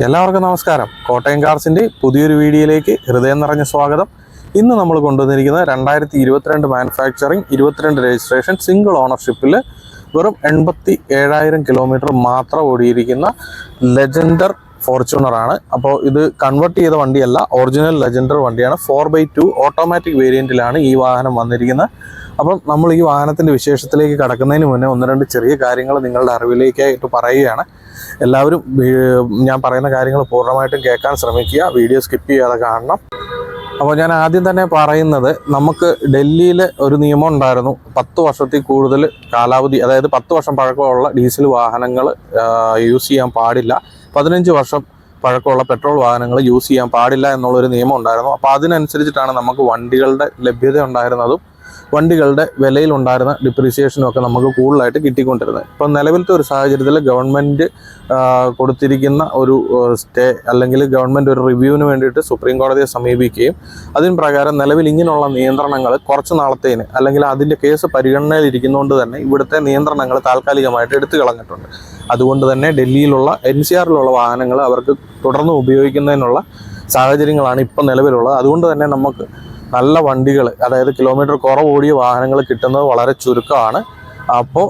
എല്ലാവർക്കും നമസ്കാരം. കോട്ടയം കാർസിൻ്റെ പുതിയൊരു വീഡിയോയിലേക്ക് ഹൃദയം നിറഞ്ഞ സ്വാഗതം. ഇന്ന് നമ്മൾ കൊണ്ടുവന്നിരിക്കുന്നത് 2022 മാനുഫാക്ചറിങ് 22 രജിസ്ട്രേഷൻ സിംഗിൾ ഓണർഷിപ്പിൽ വെറും 87,000 കിലോമീറ്റർ മാത്രം ഓടിയിരിക്കുന്ന ലെജൻഡർ ഫോർച്യൂണറാണ്. അപ്പോൾ ഇത് കൺവേർട്ട് ചെയ്ത വണ്ടിയല്ല, ഒറിജിനൽ ലെജൻഡർ വണ്ടിയാണ്. 4x2 ഓട്ടോമാറ്റിക് വേരിയൻറ്റിലാണ് ഈ വാഹനം വന്നിരിക്കുന്നത്. അപ്പം നമ്മൾ ഈ വാഹനത്തിൻ്റെ വിശേഷത്തിലേക്ക് കടക്കുന്നതിന് മുന്നേ ഒന്ന് രണ്ട് ചെറിയ കാര്യങ്ങൾ നിങ്ങളുടെ അറിവിലേക്കായിട്ട് പറയുകയാണ്. എല്ലാവരും ഞാൻ പറയുന്ന കാര്യങ്ങൾ പൂർണ്ണമായിട്ടും കേൾക്കാൻ ശ്രമിക്കുക, വീഡിയോ സ്കിപ്പ് ചെയ്യാതെ കാണണം. അപ്പോൾ ഞാൻ ആദ്യം തന്നെ പറയുന്നത്, നമുക്ക് ഡൽഹിയിൽ ഒരു നിയമം ഉണ്ടായിരുന്നു, 10 വർഷത്തിൽ കൂടുതൽ കാലാവധി, അതായത് 10 വർഷം പഴക്കമുള്ള ഡീസൽ വാഹനങ്ങൾ യൂസ് ചെയ്യാൻ പാടില്ല, 15 വർഷം പഴക്കമുള്ള പെട്രോൾ വാഹനങ്ങൾ യൂസ് ചെയ്യാൻ പാടില്ല എന്നുള്ളൊരു നിയമം ഉണ്ടായിരുന്നു. അപ്പോൾ അതിനനുസരിച്ചിട്ടാണ് നമുക്ക് വണ്ടികളുടെ ലഭ്യത ഉണ്ടായിരുന്നതും വണ്ടികളുടെ വിലയിലുണ്ടായിരുന്ന ഡിപ്രീസിയേഷനും ഒക്കെ നമുക്ക് കൂടുതലായിട്ട് കിട്ടിക്കൊണ്ടിരുന്നത്. ഇപ്പം നിലവിലത്തെ ഒരു സാഹചര്യത്തിൽ ഗവൺമെൻറ് കൊടുത്തിരിക്കുന്ന ഒരു സ്റ്റേ അല്ലെങ്കിൽ ഗവൺമെൻറ് ഒരു റിവ്യൂവിന് വേണ്ടിയിട്ട് സുപ്രീം കോടതിയെ സമീപിക്കുകയും അതിന് പ്രകാരം നിലവിൽ ഇങ്ങനെയുള്ള നിയന്ത്രണങ്ങൾ കുറച്ച് നാളത്തേന് അല്ലെങ്കിൽ അതിൻ്റെ കേസ് പരിഗണനയിലിരിക്കുന്നതുകൊണ്ട് തന്നെ ഇവിടുത്തെ നിയന്ത്രണങ്ങൾ താൽക്കാലികമായിട്ട് എടുത്തു കളഞ്ഞിട്ടുണ്ട്. അതുകൊണ്ട് തന്നെ ഡൽഹിയിലുള്ള NCRലുള്ള വാഹനങ്ങൾ അവർക്ക് തുടർന്ന് ഉപയോഗിക്കുന്നതിനുള്ള സാഹചര്യങ്ങളാണ് ഇപ്പം നിലവിലുള്ളത്. അതുകൊണ്ട് തന്നെ നമുക്ക് നല്ല വണ്ടികൾ, അതായത് കിലോമീറ്റർ കുറവ് ഓടിയ വാഹനങ്ങൾ കിട്ടുന്നത് വളരെ ചുരുക്കമാണ്. അപ്പോൾ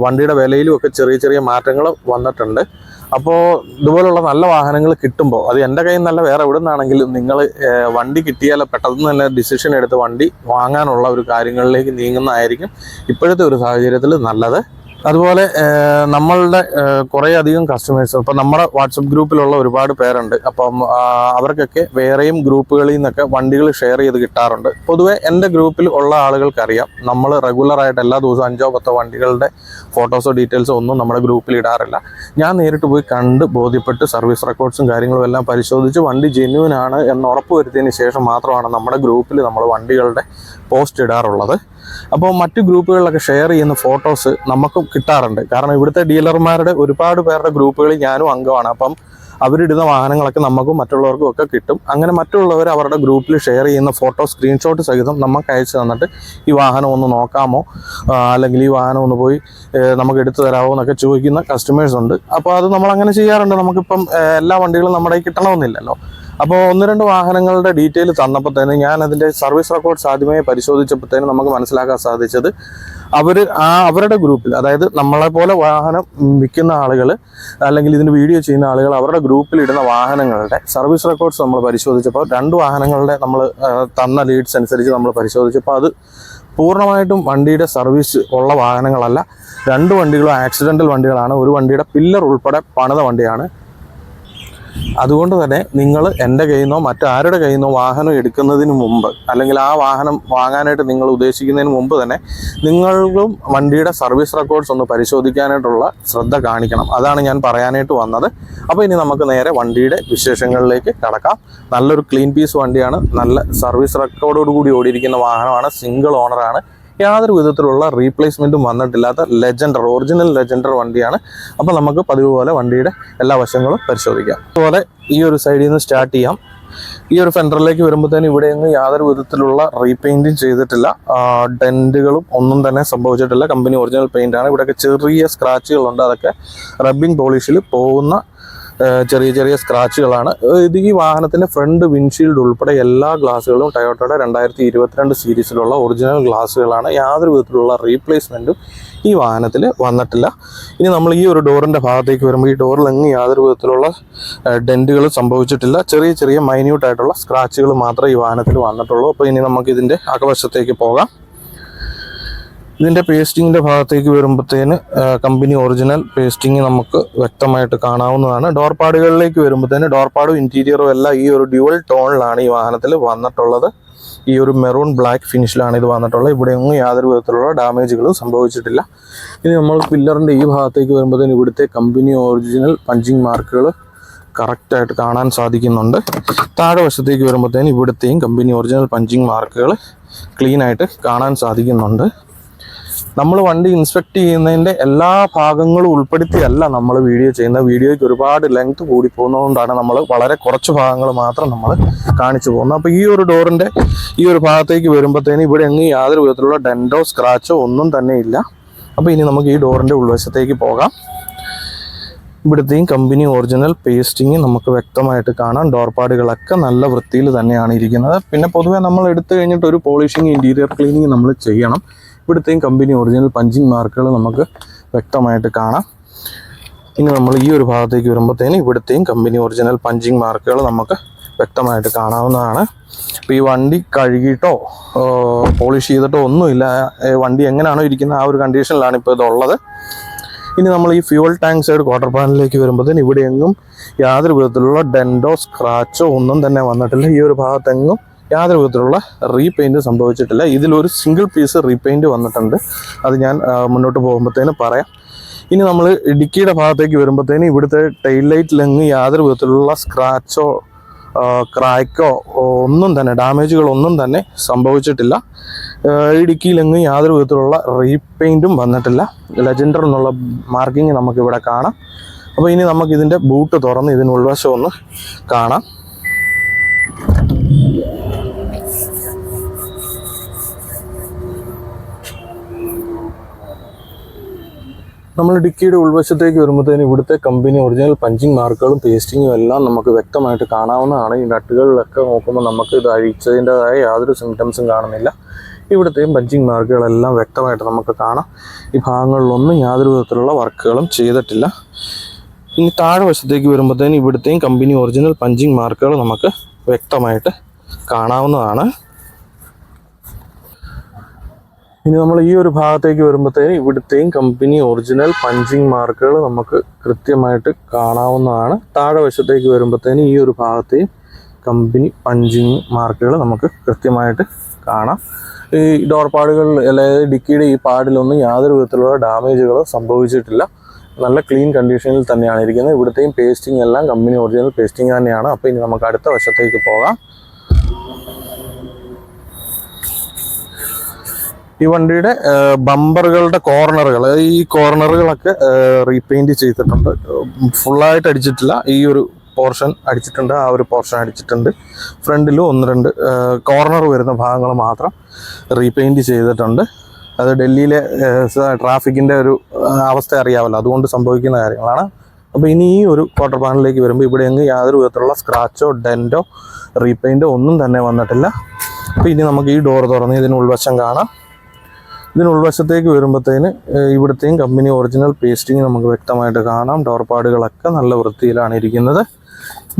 വണ്ടിയുടെ വിലയിലും ഒക്കെ ചെറിയ ചെറിയ മാറ്റങ്ങൾ വന്നിട്ടുണ്ട്. അപ്പോൾ ഇതുപോലുള്ള നല്ല വാഹനങ്ങൾ കിട്ടുമ്പോൾ, അത് എൻ്റെ കയ്യിൽ നിന്നല്ല വേറെ എവിടെ നിന്നാണെങ്കിലും, നിങ്ങൾ വണ്ടി കിട്ടിയാൽ പെട്ടെന്ന് തന്നെ ഡിസിഷൻ എടുത്ത് വണ്ടി വാങ്ങാനുള്ള ഒരു കാര്യങ്ങളിലേക്ക് നീങ്ങുന്നതായിരിക്കും ഇപ്പോഴത്തെ ഒരു സാഹചര്യത്തിൽ നല്ലത്. അതുപോലെ നമ്മളുടെ കുറേ അധികം കസ്റ്റമേഴ്സ്, ഇപ്പം നമ്മുടെ വാട്സപ്പ് ഗ്രൂപ്പിലുള്ള ഒരുപാട് പേരുണ്ട്. അപ്പം അവർക്കൊക്കെ വേറെയും ഗ്രൂപ്പുകളിൽ നിന്നൊക്കെ വണ്ടികൾ ഷെയർ ചെയ്ത് കിട്ടാറുണ്ട്. പൊതുവെ എൻ്റെ ഗ്രൂപ്പിൽ ഉള്ള ആളുകൾക്കറിയാം, നമ്മൾ റെഗുലറായിട്ട് എല്ലാ ദിവസവും 5-10 വണ്ടികളുടെ ഫോട്ടോസോ ഡീറ്റെയിൽസോ ഒന്നും നമ്മുടെ ഗ്രൂപ്പിൽ ഇടാറില്ല. ഞാൻ നേരിട്ട് പോയി കണ്ട് ബോധ്യപ്പെട്ട് സർവീസ് റെക്കോർഡ്സും കാര്യങ്ങളും എല്ലാം പരിശോധിച്ച് വണ്ടി ജെന്യുവൻ ആണ് എന്ന് ഉറപ്പുവരുത്തിയതിന് ശേഷം മാത്രമാണ് നമ്മുടെ ഗ്രൂപ്പിൽ നമ്മൾ വണ്ടികളുടെ പോസ്റ്റ് ഇടാറുള്ളത്. അപ്പോൾ മറ്റു ഗ്രൂപ്പുകളിലൊക്കെ ഷെയർ ചെയ്യുന്ന ഫോട്ടോസ് നമുക്കും കിട്ടാറുണ്ട്. കാരണം ഇവിടുത്തെ ഡീലർമാരുടെ ഒരുപാട് പേരുടെ ഗ്രൂപ്പുകളിൽ ഞാനും അംഗമാണ്. അപ്പം അവരിടുന്ന വാഹനങ്ങളൊക്കെ നമുക്കും മറ്റുള്ളവർക്കും ഒക്കെ കിട്ടും. അങ്ങനെ മറ്റുള്ളവർ അവരുടെ ഗ്രൂപ്പിൽ ഷെയർ ചെയ്യുന്ന ഫോട്ടോ സ്ക്രീൻഷോട്ട് സഹിതം നമുക്ക് അയച്ചു തന്നിട്ട് ഈ വാഹനം ഒന്ന് നോക്കാമോ, അല്ലെങ്കിൽ ഈ വാഹനം ഒന്ന് പോയി നമുക്ക് എടുത്തു തരാമോ എന്നൊക്കെ ചോദിക്കുന്ന കസ്റ്റമേഴ്സ് ഉണ്ട്. അപ്പോൾ അത് നമ്മളങ്ങനെ ചെയ്യാറുണ്ട്. നമുക്കിപ്പം എല്ലാ വണ്ടികളും നമ്മുടെ കിട്ടണമെന്നില്ലല്ലോ. അപ്പോൾ 1-2 വാഹനങ്ങളുടെ ഡീറ്റെയിൽ തന്നപ്പോഴത്തേന് ഞാൻ അതിൻ്റെ സർവീസ് റെക്കോർഡ്സ് ആദ്യമേ പരിശോധിച്ചപ്പോഴത്തേന് നമുക്ക് മനസ്സിലാക്കാൻ സാധിച്ചത്, അവരുടെ ഗ്രൂപ്പിൽ, അതായത് നമ്മളെപ്പോലെ വാഹനം വിൽക്കുന്ന ആളുകൾ അല്ലെങ്കിൽ ഇതിന് വീഡിയോ ചെയ്യുന്ന ആളുകൾ അവരുടെ ഗ്രൂപ്പിൽ ഇടുന്ന വാഹനങ്ങളുടെ സർവീസ് റെക്കോർഡ്സ് നമ്മൾ പരിശോധിച്ചപ്പോൾ 2 വാഹനങ്ങളുടെ നമ്മൾ തന്ന ലീഡ്സ് അനുസരിച്ച് നമ്മൾ പരിശോധിച്ചപ്പോൾ അത് പൂർണ്ണമായിട്ടും വണ്ടിയുടെ സർവീസ് ഉള്ള വാഹനങ്ങളല്ല. 2 വണ്ടികളും ആക്സിഡൻ്റൽ വണ്ടികളാണ്. ഒരു വണ്ടിയുടെ പില്ലർ ഉൾപ്പെടെ പണിത വണ്ടിയാണ്. അതുകൊണ്ട് തന്നെ നിങ്ങൾ എൻ്റെ കയ്യിൽ നിന്നോ മറ്റാരുടെ കയ്യിൽ നിന്നോ വാഹനം എടുക്കുന്നതിന് മുമ്പ്, അല്ലെങ്കിൽ ആ വാഹനം വാങ്ങാനായിട്ട് നിങ്ങൾ ഉദ്ദേശിക്കുന്നതിന് മുമ്പ് തന്നെ നിങ്ങളും വണ്ടിയുടെ സർവീസ് റെക്കോർഡ്സ് ഒന്ന് പരിശോധിക്കാനായിട്ടുള്ള ശ്രദ്ധ കാണിക്കണം. അതാണ് ഞാൻ പറയാനായിട്ട് വന്നത്. അപ്പോൾ ഇനി നമുക്ക് നേരെ വണ്ടിയുടെ വിശേഷങ്ങളിലേക്ക് കടക്കാം. നല്ലൊരു ക്ലീൻ പീസ് വണ്ടിയാണ്, നല്ല സർവീസ് റെക്കോർഡോടുകൂടി ഓടിയിരിക്കുന്ന വാഹനമാണ്, സിംഗിൾ ഓണറാണ്, യാതൊരു വിധത്തിലുള്ള റീപ്ലേസ്മെൻറ്റും വന്നിട്ടില്ലാത്ത ലെജൻഡർ, ഒറിജിനൽ ലെജൻഡർ വണ്ടിയാണ്. അപ്പോൾ നമുക്ക് പതിവ് പോലെ വണ്ടിയുടെ എല്ലാ വശങ്ങളും പരിശോധിക്കാം. അതുപോലെ ഈ ഒരു സൈഡിൽ നിന്ന് സ്റ്റാർട്ട് ചെയ്യാം. ഈ ഒരു ഫെൻഡറിലേക്ക് വരുമ്പോഴത്തേനും ഇവിടെയൊന്നും യാതൊരു വിധത്തിലുള്ള റീപെയിൻറ്റും ചെയ്തിട്ടില്ല, ഡെൻറ്റുകളും ഒന്നും തന്നെ സംഭവിച്ചിട്ടില്ല. കമ്പനി ഒറിജിനൽ പെയിൻ്റാണ്. ഇവിടെയൊക്കെ ചെറിയ സ്ക്രാച്ചുകളുണ്ട്, അതൊക്കെ റബ്ബിംഗ് പോളിഷിൽ പോകുന്ന ചെറിയ ചെറിയ സ്ക്രാച്ചുകളാണ്. ഇത് ഈ വാഹനത്തിൻ്റെ ഫ്രണ്ട് വിൻഷീൽഡ് ഉൾപ്പെടെ എല്ലാ ഗ്ലാസുകളും ടൊയോട്ടയുടെ 2022 സീരീസിലുള്ള ഒറിജിനൽ ഗ്ലാസുകളാണ്. യാതൊരു വിധത്തിലുള്ള റീപ്ലേസ്മെൻറ്റും ഈ വാഹനത്തിൽ വന്നിട്ടില്ല. ഇനി നമ്മൾ ഈ ഒരു ഡോറിൻ്റെ ഭാഗത്തേക്ക് വരുമ്പോൾ ഈ ഡോറിലെങ്ങും യാതൊരു വിധത്തിലുള്ള ഡെൻറ്റുകൾ സംഭവിച്ചിട്ടില്ല. ചെറിയ ചെറിയ മൈന്യൂട്ടായിട്ടുള്ള സ്ക്രാച്ചുകൾ മാത്രമേ ഈ വാഹനത്തിൽ വന്നിട്ടുള്ളൂ. അപ്പോൾ ഇനി നമുക്ക് ഇതിൻ്റെ അകവശത്തേക്ക് പോകാം. ഇതിൻ്റെ പേസ്റ്റിങ്ങിൻ്റെ ഭാഗത്തേക്ക് വരുമ്പോഴത്തേന് കമ്പനി ഒറിജിനൽ പേസ്റ്റിങ് നമുക്ക് വ്യക്തമായിട്ട് കാണാവുന്നതാണ്. ഡോർപാടുകളിലേക്ക് വരുമ്പോഴത്തേന് ഡോർപാടും ഇൻറ്റീരിയറും എല്ലാം ഈ ഒരു ഡ്യുവൽ ടോണിലാണ് ഈ വാഹനത്തിൽ വന്നിട്ടുള്ളത്. ഈ ഒരു മെറൂൺ ബ്ലാക്ക് ഫിനിഷിലാണ് ഇത് വന്നിട്ടുള്ളത്. ഇവിടെയൊന്നും യാതൊരു വിധത്തിലുള്ള ഡാമേജുകളും സംഭവിച്ചിട്ടില്ല. ഇനി നമ്മൾ പില്ലറിൻ്റെ ഈ ഭാഗത്തേക്ക് വരുമ്പോഴത്തേന് ഇവിടുത്തെ കമ്പനി ഒറിജിനൽ പഞ്ചിങ് മാർക്കുകൾ കറക്റ്റായിട്ട് കാണാൻ സാധിക്കുന്നുണ്ട്. താഴെ വശത്തേക്ക് വരുമ്പോഴത്തേന് ഇവിടുത്തെയും കമ്പനി ഒറിജിനൽ പഞ്ചിങ് മാർക്കുകൾ ക്ലീനായിട്ട് കാണാൻ സാധിക്കുന്നുണ്ട്. നമ്മൾ വണ്ടി ഇൻസ്പെക്ട് ചെയ്യുന്നതിൻ്റെ എല്ലാ ഭാഗങ്ങളും ഉൾപ്പെടുത്തിയല്ല നമ്മൾ വീഡിയോ ചെയ്യുന്നത്. വീഡിയോയ്ക്ക് ഒരുപാട് ലെങ്ത് കൂടി പോകുന്നതുകൊണ്ടാണ് നമ്മൾ വളരെ കുറച്ച് ഭാഗങ്ങൾ മാത്രം നമ്മൾ കാണിച്ചു പോകുന്നത്. അപ്പോൾ ഈ ഒരു ഡോറിൻ്റെ ഈ ഒരു ഭാഗത്തേക്ക് വരുമ്പോഴത്തേന് ഇവിടെ എങ്ങും യാതൊരു വിധത്തിലുള്ള ഡെൻറ്റോ സ്ക്രാച്ചോ ഒന്നും തന്നെ ഇല്ല. അപ്പോൾ ഇനി നമുക്ക് ഈ ഡോറിൻ്റെ ഉൾവശത്തേക്ക് പോകാം. ഇവിടുത്തെയും കമ്പനി ഒറിജിനൽ പേസ്റ്റിങ് നമുക്ക് വ്യക്തമായിട്ട് കാണാം. ഡോർപാടുകളൊക്കെ നല്ല വൃത്തിയിൽ തന്നെയാണ് ഇരിക്കുന്നത്. പിന്നെ പൊതുവേ നമ്മൾ എടുത്തു കഴിഞ്ഞിട്ട് ഒരു പോളിഷിങ് ഇൻറ്റീരിയർ ക്ലീനിങ് നമ്മൾ ചെയ്യണം. ഇവിടുത്തെയും കമ്പനി ഒറിജിനൽ പഞ്ചിങ് മാർക്കുകൾ നമുക്ക് വ്യക്തമായിട്ട് കാണാം. ഇനി നമ്മൾ ഈ ഒരു ഭാഗത്തേക്ക് വരുമ്പോഴത്തേന് ഇവിടുത്തെയും കമ്പനി ഒറിജിനൽ പഞ്ചിങ് മാർക്കുകൾ നമുക്ക് വ്യക്തമായിട്ട് കാണാവുന്നതാണ്. ഇപ്പോൾ ഈ വണ്ടി കഴുകിയിട്ടോ പോളിഷ് ചെയ്തിട്ടോ ഒന്നുമില്ല. വണ്ടി എങ്ങനെയാണോ ഇരിക്കുന്നത് ആ ഒരു കണ്ടീഷനിലാണ് ഇപ്പോൾ ഇതുള്ളത്. ഇനി നമ്മൾ ഈ ഫ്യൂവൽ ടാങ്ക് സൈഡ് ക്വാർട്ടർ പാനലിലേക്ക് വരുമ്പോഴത്തേന് ഇവിടെ എങ്ങും യാതൊരു വിധത്തിലുള്ള ഡെൻഡോ സ്ക്രാച്ചോ ഒന്നും തന്നെ വന്നിട്ടില്ല. ഈ ഒരു ഭാഗത്തെങ്ങും യാതൊരു വിധത്തിലുള്ള റീപെയിൻറ്റ് സംഭവിച്ചിട്ടില്ല. ഇതിലൊരു സിംഗിൾ പീസ് റീപെയിൻറ്റ് വന്നിട്ടുണ്ട്. അത് ഞാൻ മുന്നോട്ട് പോകുമ്പോഴത്തേന് പറയാം. ഇനി നമ്മൾ ഡിക്കിയുടെ ഭാഗത്തേക്ക് വരുമ്പോഴത്തേന് ഇവിടുത്തെ ടെയിൽ ലൈറ്റിലെങ്ങും യാതൊരു വിധത്തിലുള്ള സ്ക്രാച്ചോ ക്രാക്കോ ഒന്നും തന്നെ ഡാമേജുകളൊന്നും തന്നെ സംഭവിച്ചിട്ടില്ല. ഇടുക്കിയിലെങ്ങും യാതൊരു വിധത്തിലുള്ള റീപെയിൻറ്റും വന്നിട്ടില്ല. ലെജൻഡർ എന്നുള്ള മാർക്കിങ് നമുക്കിവിടെ കാണാം. അപ്പോൾ ഇനി നമുക്കിതിൻ്റെ ബൂട്ട് തുറന്ന് ഇതിന് ഉൾവശം ഒന്ന് കാണാം. നമ്മൾ ഡിക്കിയുടെ ഉൾവശത്തേക്ക് വരുമ്പോഴത്തേന് ഇവിടുത്തെ കമ്പനി ഒറിജിനൽ പഞ്ചിങ് മാർക്കുകളും പേസ്റ്റിങ്ങും എല്ലാം നമുക്ക് വ്യക്തമായിട്ട് കാണാവുന്നതാണ്. ഈ നട്ടുകളിലൊക്കെ നോക്കുമ്പോൾ നമുക്ക് ഇത് അഴിച്ചതിൻ്റെതായ യാതൊരു സിംറ്റംസും കാണുന്നില്ല. ഇവിടുത്തെയും പഞ്ചിങ് മാർക്കുകളെല്ലാം വ്യക്തമായിട്ട് നമുക്ക് കാണാം. ഈ ഭാഗങ്ങളിലൊന്നും യാതൊരു വിധത്തിലുള്ള വർക്കുകളും ചെയ്തിട്ടില്ല. ഇനി താഴെ വശത്തേക്ക് വരുമ്പോഴത്തേന് ഇവിടുത്തെയും കമ്പനി ഒറിജിനൽ പഞ്ചിങ് മാർക്കുകൾ നമുക്ക് വ്യക്തമായിട്ട് കാണാവുന്നതാണ്. ഇനി നമ്മൾ ഈ ഒരു ഭാഗത്തേക്ക് വരുമ്പോഴത്തേന് ഇവിടുത്തെയും കമ്പനി ഒറിജിനൽ പഞ്ചിങ് മാർക്കുകൾ നമുക്ക് കൃത്യമായിട്ട് കാണാവുന്നതാണ്. താഴെ വശത്തേക്ക് വരുമ്പോഴത്തേന് ഈ ഒരു ഭാഗത്തെയും കമ്പനി പഞ്ചിങ് മാർക്കുകൾ നമുക്ക് കൃത്യമായിട്ട് കാണാം. ഈ ഡോർപാടുകൾ അതായത് ഡിക്കിയുടെ ഈ പാടിലൊന്നും യാതൊരു വിധത്തിലുള്ള ഡാമേജുകളോ സംഭവിച്ചിട്ടില്ല. നല്ല ക്ലീൻ കണ്ടീഷനിൽ തന്നെയാണ് ഇരിക്കുന്നത്. ഇവിടുത്തെയും പേസ്റ്റിംഗ് എല്ലാം കമ്പനി ഒറിജിനൽ പേസ്റ്റിംഗ് തന്നെയാണ്. അപ്പോൾ ഇനി നമുക്ക് അടുത്ത വശത്തേക്ക് പോകാം. ഈ വണ്ടിയുടെ ബമ്പറുകളുടെ കോർണറുകൾ, ഈ കോർണറുകളൊക്കെ റീപെയിൻറ്റ് ചെയ്തിട്ടുണ്ട്. ഫുള്ളായിട്ട് അടിച്ചിട്ടില്ല. ഈ ഒരു പോർഷൻ അടിച്ചിട്ടുണ്ട്, ആ ഒരു പോർഷൻ അടിച്ചിട്ടുണ്ട്. ഫ്രണ്ടിലും 1-2 കോർണർ വരുന്ന ഭാഗങ്ങൾ മാത്രം റീപെയിൻറ്റ് ചെയ്തിട്ടുണ്ട്. അത് ഡൽഹിയിലെ ട്രാഫിക്കിൻ്റെ ഒരു അവസ്ഥ അറിയാമല്ലോ, അതുകൊണ്ട് സംഭവിക്കുന്ന കാര്യങ്ങളാണ്. അപ്പോൾ ഇനി ഈ ഒരു ക്വാർട്ടർ പാനലിലേക്ക് വരുമ്പോൾ ഇവിടെ എങ്ങും യാതൊരു വിധത്തിലുള്ള സ്ക്രാച്ചോ ഡെൻറ്റോ റീപെയിൻറ്റോ ഒന്നും തന്നെ വന്നിട്ടില്ല. അപ്പോൾ ഇനി നമുക്ക് ഈ ഡോർ തുറന്ന് ഇതിന് ഉൾവശം കാണാം. ഇതിന് ഉൾവശത്തേക്ക് വരുമ്പോഴത്തേന് ഇവിടുത്തെയും കമ്പനി ഒറിജിനൽ പേസ്റ്റിങ് നമുക്ക് വ്യക്തമായിട്ട് കാണാം. ഡോർപാടുകളൊക്കെ നല്ല വൃത്തിയിലാണ് ഇരിക്കുന്നത്.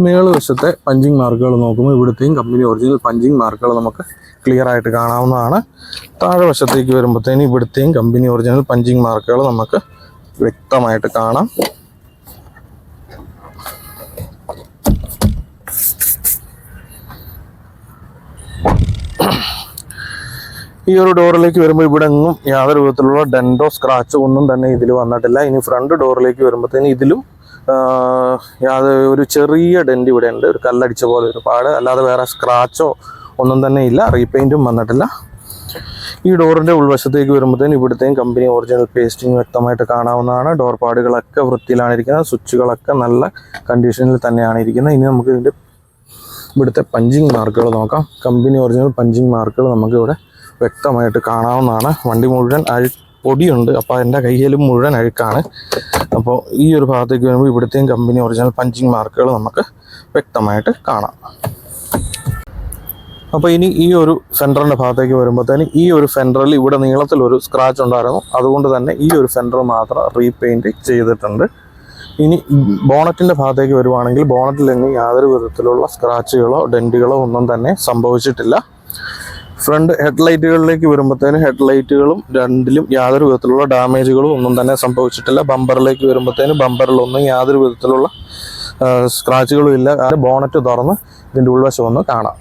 മേളുവശത്തെ പഞ്ചിങ് മാർക്കുകൾ നോക്കുമ്പോൾ ഇവിടുത്തെയും കമ്പനി ഒറിജിനൽ പഞ്ചിങ് മാർക്കുകൾ നമുക്ക് ക്ലിയർ ആയിട്ട് കാണാവുന്നതാണ്. താഴെ വശത്തേക്ക് വരുമ്പോഴത്തേന് ഇവിടുത്തെയും കമ്പനി ഒറിജിനൽ പഞ്ചിങ് മാർക്കുകൾ നമുക്ക് വ്യക്തമായിട്ട് കാണാം. ഈ ഒരു ഡോറിലേക്ക് വരുമ്പോൾ ഇവിടെ എങ്ങും യാതൊരു വിധത്തിലുള്ള ഡെൻഡോ സ്ക്രാച്ചോ ഒന്നും തന്നെ ഇതിൽ വന്നിട്ടില്ല. ഇനി ഫ്രണ്ട് ഡോറിലേക്ക് വരുമ്പോഴത്തേന് ഇതിലും ഒരു ചെറിയ ഡെൻറ്റ് ഇവിടെ ഉണ്ട്, ഒരു കല്ലടിച്ച പോലെ ഒരു പാട്, അല്ലാതെ വേറെ സ്ക്രാച്ചോ ഒന്നും തന്നെ ഇല്ല. റീപെയിൻറ്റും വന്നിട്ടില്ല. ഈ ഡോറിൻ്റെ ഉൾവശത്തേക്ക് വരുമ്പോഴത്തേന് ഇവിടുത്തെയും കമ്പനി ഒറിജിനൽ പേസ്റ്റിംഗ് വ്യക്തമായിട്ട് കാണാവുന്നതാണ്. ഡോർപാടുകളൊക്കെ വൃത്തിയിലാണ് ഇരിക്കുന്നത്. സ്വിച്ചുകളൊക്കെ നല്ല കണ്ടീഷനിൽ തന്നെയാണ് ഇരിക്കുന്നത്. ഇനി നമുക്ക് ഇവിടുത്തെ പഞ്ചിങ് മാർക്കുകൾ നോക്കാം. കമ്പനി ഒറിജിനൽ പഞ്ചിങ് മാർക്കുകൾ നമുക്ക് ഇവിടെ വ്യക്തമായിട്ട് കാണാവുന്നതാണ്. വണ്ടി മുഴുവൻ പൊടിയുണ്ട്, അപ്പോൾ എൻ്റെ കയ്യിലും മുഴുവൻ അഴുക്കാണ്. അപ്പോൾ ഈ ഒരു ഭാഗത്തേക്ക് വരുമ്പോൾ ഇവിടുത്തെയും കമ്പനി ഒറിജിനൽ പഞ്ചിങ് മാർക്കുകൾ നമുക്ക് വ്യക്തമായിട്ട് കാണാം. അപ്പോൾ ഇനി ഈ ഒരു ഫെൻഡറിൻ്റെ ഭാഗത്തേക്ക് വരുമ്പോഴത്തേന് ഈ ഒരു ഫെൻഡറിൽ ഇവിടെ നീളത്തിലൊരു സ്ക്രാച്ച് ഉണ്ടായിരുന്നു. അതുകൊണ്ട് തന്നെ ഈ ഒരു ഫെൻഡർ മാത്രം റീപെയിൻറ്റ് ചെയ്തിട്ടുണ്ട്. ഇനി ബോണറ്റിൻ്റെ ഭാഗത്തേക്ക് വരുവാണെങ്കിൽ ബോണറ്റിലെങ്ങും യാതൊരു വിധത്തിലുള്ള സ്ക്രാച്ചുകളോ ഡെൻറ്റുകളോ ഒന്നും തന്നെ സംഭവിച്ചിട്ടില്ല. ഫ്രണ്ട് ഹെഡ്ലൈറ്റുകളിലേക്ക് വരുമ്പോഴത്തേന് ഹെഡ്ലൈറ്റുകളും രണ്ടിലും യാതൊരു വിധത്തിലുള്ള ഡാമേജുകളും ഒന്നും തന്നെ സംഭവിച്ചിട്ടില്ല. ബമ്പറിലേക്ക് വരുമ്പോഴത്തേന് ബമ്പറിലൊന്നും യാതൊരു വിധത്തിലുള്ള സ്ക്രാച്ചുകളും ഇല്ല. ബോണറ്റ് തുറന്ന് ഇതിൻ്റെ ഉൾവശം ഒന്ന് കാണാം.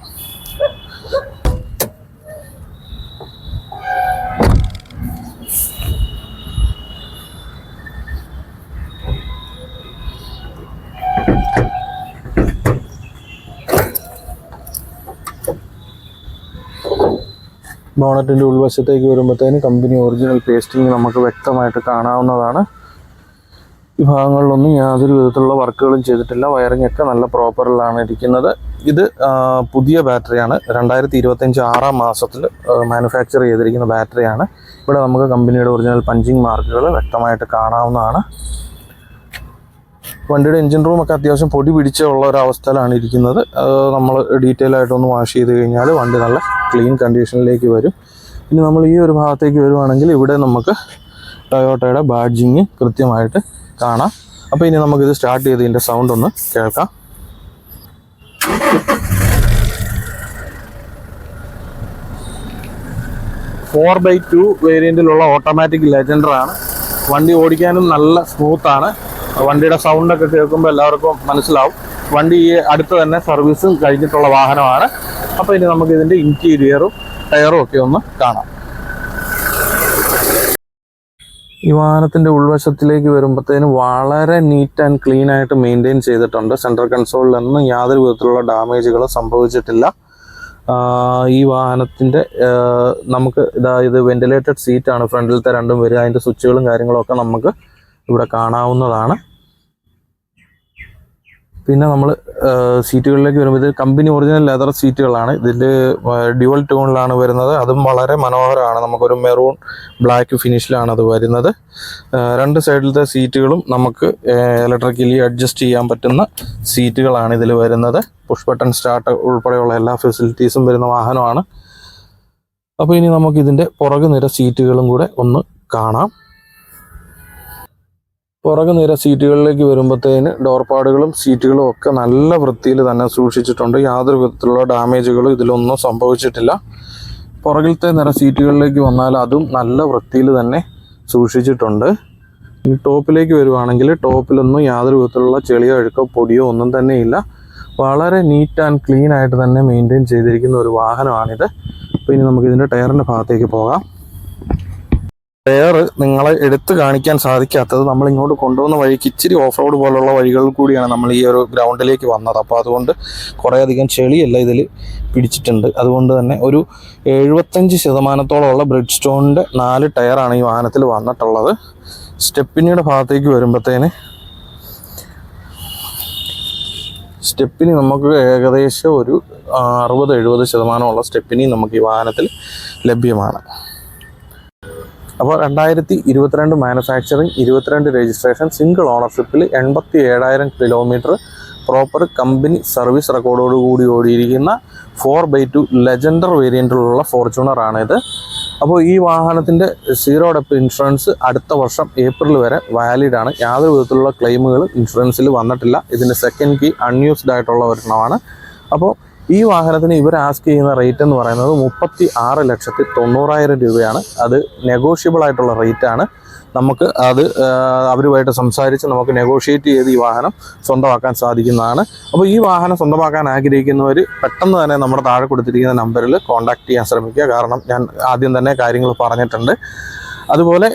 ബോണറ്റിൻ്റെ ഉൾവശത്തേക്ക് വരുമ്പോഴത്തേന് കമ്പനി ഒറിജിനൽ പേസ്റ്റിംഗ് നമുക്ക് വ്യക്തമായിട്ട് കാണാവുന്നതാണ്. ഈ ഭാഗങ്ങളിലൊന്നും യാതൊരു വിധത്തിലുള്ള വർക്കുകളും ചെയ്തിട്ടില്ല. വയറിംഗ് ഒക്കെ നല്ല പ്രോപ്പറിലാണ് ഇരിക്കുന്നത്. ഇത് പുതിയ ബാറ്ററിയാണ്. 2025 6 മാസത്തിൽ മാനുഫാക്ചർ ചെയ്തിരിക്കുന്ന ബാറ്ററിയാണ്. ഇവിടെ നമുക്ക് കമ്പനിയുടെ ഒറിജിനൽ പഞ്ചിങ് മാർക്കുകൾ വ്യക്തമായിട്ട് കാണാവുന്നതാണ്. വണ്ടിയുടെ എഞ്ചിൻ റൂമൊക്കെ അത്യാവശ്യം പൊടി പിടിച്ചുള്ള ഒരു അവസ്ഥയിലാണ് ഇരിക്കുന്നത്. നമ്മൾ ഡീറ്റെയിൽ ആയിട്ടൊന്ന് വാഷ് ചെയ്ത് കഴിഞ്ഞാൽ വണ്ടി നല്ല ക്ലീൻ കണ്ടീഷനിലേക്ക് വരും. ഇനി നമ്മൾ ഈ ഒരു ഭാഗത്തേക്ക് വരുവാണെങ്കിൽ ഇവിടെ നമുക്ക് ടൊയോട്ടയുടെ ബാഡ്ജിങ് കൃത്യമായിട്ട് കാണാം. അപ്പോൾ ഇനി നമുക്കിത് സ്റ്റാർട്ട് ചെയ്ത് ഇതിൻ്റെ സൗണ്ട് ഒന്ന് കേൾക്കാം. ഫോർ ബൈ ടു വേരിയൻറ്റിലുള്ള ഓട്ടോമാറ്റിക് ലെജൻഡറാണ്. വണ്ടി ഓടിക്കാനും നല്ല സ്മൂത്താണ്. വണ്ടിയുടെ സൗണ്ടൊക്കെ കേൾക്കുമ്പോൾ എല്ലാവർക്കും മനസ്സിലാവും വണ്ടി ഈ അടുത്ത് തന്നെ സർവീസും കഴിഞ്ഞിട്ടുള്ള വാഹനമാണ്. അപ്പോൾ ഇനി നമുക്ക് ഇതിൻ്റെ ഇൻറ്റീരിയറും ടയറും ഒക്കെ ഒന്ന് കാണാം. ഈ വാഹനത്തിൻ്റെ ഉൾവശത്തിലേക്ക് വരുമ്പോഴത്തേനും വളരെ നീറ്റ് ആൻഡ് ക്ലീൻ ആയിട്ട് മെയിൻറ്റെയിൻ ചെയ്തിട്ടുണ്ട്. സെൻട്രൽ കൺസോളിലൊന്നും യാതൊരു വിധത്തിലുള്ള ഡാമേജുകളും സംഭവിച്ചിട്ടില്ല. ഈ വാഹനത്തിൻ്റെ നമുക്ക് ഇത് വെന്റിലേറ്റഡ് സീറ്റാണ് ഫ്രണ്ടിലത്തെ രണ്ടും വരിക. അതിൻ്റെ സ്വിച്ചുകളും കാര്യങ്ങളൊക്കെ നമുക്ക് ഇവിടെ കാണാവുന്നതാണ്. പിന്നെ നമ്മൾ സീറ്റുകളിലേക്ക് വരുമ്പോൾ ഇത് കമ്പനി ഒറിജിനൽ ലെതർ സീറ്റുകളാണ്. ഇതിൻ്റെ ഡ്യുവൽ ടോണിലാണ് വരുന്നത്. അതും വളരെ മനോഹരമാണ്. നമുക്കൊരു മെറൂൺ ബ്ലാക്ക് ഫിനിഷിലാണ് അത് വരുന്നത്. രണ്ട് സൈഡിലത്തെ സീറ്റുകളും നമുക്ക് ഇലക്ട്രിക്കലി അഡ്ജസ്റ്റ് ചെയ്യാൻ പറ്റുന്ന സീറ്റുകളാണ് ഇതിൽ വരുന്നത്. പുഷ് ബട്ടൺ സ്റ്റാർട്ട് ഉൾപ്പെടെയുള്ള എല്ലാ ഫെസിലിറ്റീസും വരുന്ന വാഹനമാണ്. അപ്പോൾ ഇനി നമുക്ക് ഇതിൻ്റെ പുറകു നിര സീറ്റുകളും കൂടെ ഒന്ന് കാണാം. പുറകു നിര സീറ്റുകളിലേക്ക് വരുമ്പോഴത്തേന് ഡോർപാടുകളും സീറ്റുകളും ഒക്കെ നല്ല വൃത്തിയിൽ തന്നെ സൂക്ഷിച്ചിട്ടുണ്ട്. യാതൊരു വിധത്തിലുള്ള ഡാമേജുകളും ഇതിലൊന്നും സംഭവിച്ചിട്ടില്ല. പുറകിലത്തെ നിര സീറ്റുകളിലേക്ക് വന്നാൽ അതും നല്ല വൃത്തിയിൽ തന്നെ സൂക്ഷിച്ചിട്ടുണ്ട്. ഇനി ടോപ്പിലേക്ക് വരുവാണെങ്കിൽ ടോപ്പിലൊന്നും യാതൊരു വിധത്തിലുള്ള ചെളിയോ അഴുക്കോ പൊടിയോ ഒന്നും തന്നെ ഇല്ല. വളരെ നീറ്റ് ആൻഡ് ക്ലീൻ ആയിട്ട് തന്നെ മെയിൻറ്റെയിൻ ചെയ്തിരിക്കുന്ന ഒരു വാഹനമാണിത്. അപ്പോൾ ഇനി നമുക്ക് ഇതിൻ്റെ ടയറിൻ്റെ ഭാഗത്തേക്ക് പോകാം. ടയർ നിങ്ങളെ എടുത്ത് കാണിക്കാൻ സാധിക്കാത്തത് നമ്മൾ ഇങ്ങോട്ട് കൊണ്ടുവന്ന വഴിക്ക് ഇച്ചിരി ഓഫ് റോഡ് പോലുള്ള വഴികളിൽ കൂടിയാണ് നമ്മൾ ഈ ഒരു ഗ്രൗണ്ടിലേക്ക് വന്നത്. അപ്പോൾ അതുകൊണ്ട് കുറേയധികം ചെളിയല്ല ഇതിൽ പിടിച്ചിട്ടുണ്ട്. അതുകൊണ്ട് തന്നെ ഒരു 75% ബ്രിഡ് സ്റ്റോണിൻ്റെ 4 ടയറാണ് ഈ വാഹനത്തിൽ വന്നിട്ടുള്ളത്. സ്റ്റെപ്പിനിയുടെ ഭാഗത്തേക്ക് വരുമ്പോഴത്തേന് സ്റ്റെപ്പിനി നമുക്ക് ഏകദേശം ഒരു 60-70% സ്റ്റെപ്പിനി നമുക്ക് ഈ വാഹനത്തിൽ ലഭ്യമാണ്. അപ്പോൾ 2022 മാനുഫാക്ചറിങ്, 22 രജിസ്ട്രേഷൻ, സിംഗിൾ ഓണർഷിപ്പിൽ 87,000 കിലോമീറ്റർ പ്രോപ്പർ കമ്പനി സർവീസ് റെക്കോർഡോട് കൂടി ഓടിയിരിക്കുന്ന 4x2 ലെജൻഡർ വേരിയൻറ്റിലുള്ള ഫോർച്യൂണറാണിത്. അപ്പോൾ ഈ വാഹനത്തിൻ്റെ 0 ഡെപ്പ് ഇൻഷുറൻസ് അടുത്ത വർഷം ഏപ്രിൽ വരെ വാലിഡ് ആണ്. യാതൊരു വിധത്തിലുള്ള ക്ലെയിമുകൾ ഇൻഷുറൻസിൽ വന്നിട്ടില്ല. ഇതിൻ്റെ സെക്കൻഡ് കീ അൺയൂസ്ഡ് ആയിട്ടുള്ള ഒരെണ്ണമാണ്. അപ്പോൾ ഈ വാഹനത്തിന് ഇവർ ആസ്ക് ചെയ്യുന്ന റേറ്റ് എന്ന് പറയുന്നത് 36,90,000 രൂപയാണ്. അത് നെഗോഷ്യബിൾ ആയിട്ടുള്ള റേറ്റാണ്. നമുക്ക് അത് അവരുമായിട്ട് സംസാരിച്ച് നമുക്ക് നെഗോഷിയേറ്റ് ചെയ്ത് ഈ വാഹനം സ്വന്തമാക്കാൻ സാധിക്കുന്നതാണ്. അപ്പോൾ ഈ വാഹനം സ്വന്തമാക്കാൻ ആഗ്രഹിക്കുന്നവർ പെട്ടെന്ന് തന്നെ നമ്മുടെ താഴെ കൊടുത്തിരിക്കുന്ന നമ്പറിൽ കോൺടാക്റ്റ് ചെയ്യാൻ ശ്രമിക്കുക. കാരണം ഞാൻ ആദ്യം തന്നെ കാര്യങ്ങൾ പറഞ്ഞിട്ടുണ്ട്. അതുപോലെ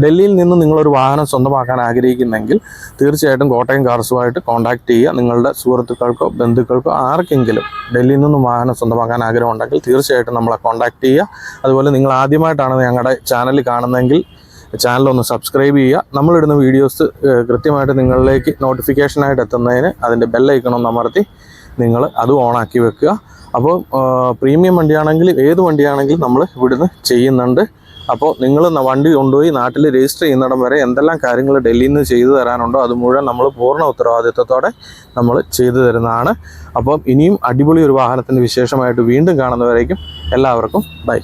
ഡൽഹിയിൽ നിന്ന് നിങ്ങളൊരു വാഹനം സ്വന്തമാക്കാൻ ആഗ്രഹിക്കുന്നെങ്കിൽ തീർച്ചയായിട്ടും കോട്ടയം കാർസുമായിട്ട് കോൺടാക്റ്റ് ചെയ്യുക. നിങ്ങളുടെ സുഹൃത്തുക്കൾക്കോ ബന്ധുക്കൾക്കോ ആർക്കെങ്കിലും ഡൽഹിയിൽ നിന്നും വാഹനം സ്വന്തമാക്കാൻ ആഗ്രഹമുണ്ടെങ്കിൽ തീർച്ചയായിട്ടും നമ്മളെ കോൺടാക്റ്റ് ചെയ്യുക. അതുപോലെ നിങ്ങൾ ആദ്യമായിട്ടാണ് ഞങ്ങളുടെ ചാനൽ കാണുന്നതെങ്കിൽ ചാനലൊന്ന് സബ്സ്ക്രൈബ് ചെയ്യുക. നമ്മളിടുന്ന വീഡിയോസ് കൃത്യമായിട്ട് നിങ്ങളിലേക്ക് നോട്ടിഫിക്കേഷനായിട്ട് എത്തുന്നതിന് അതിൻ്റെ ബെല്ലൈക്കണം അമർത്തി നിങ്ങൾ അത് ഓണാക്കി വെക്കുക. അപ്പോൾ പ്രീമിയം വണ്ടിയാണെങ്കിൽ ഏത് വണ്ടിയാണെങ്കിലും നമ്മൾ ഇവിടുന്ന് ചെയ്യുന്നുണ്ട്. അപ്പോൾ നിങ്ങൾ വണ്ടി കൊണ്ടുപോയി നാട്ടിൽ രജിസ്റ്റർ ചെയ്യുന്നിടം വരെ എന്തെല്ലാം കാര്യങ്ങൾ ഡൽഹിയിൽ നിന്ന് ചെയ്തു തരാനുണ്ടോ അത് മുഴുവൻ നമ്മൾ പൂർണ്ണ ഉത്തരവാദിത്വത്തോടെ നമ്മൾ ചെയ്തു തരുന്നതാണ്. അപ്പം ഇനിയും അടിപൊളി ഒരു വാഹനത്തിൻ്റെ വിശേഷമായിട്ട് വീണ്ടും കാണുന്നവരേക്കും എല്ലാവർക്കും ബൈ.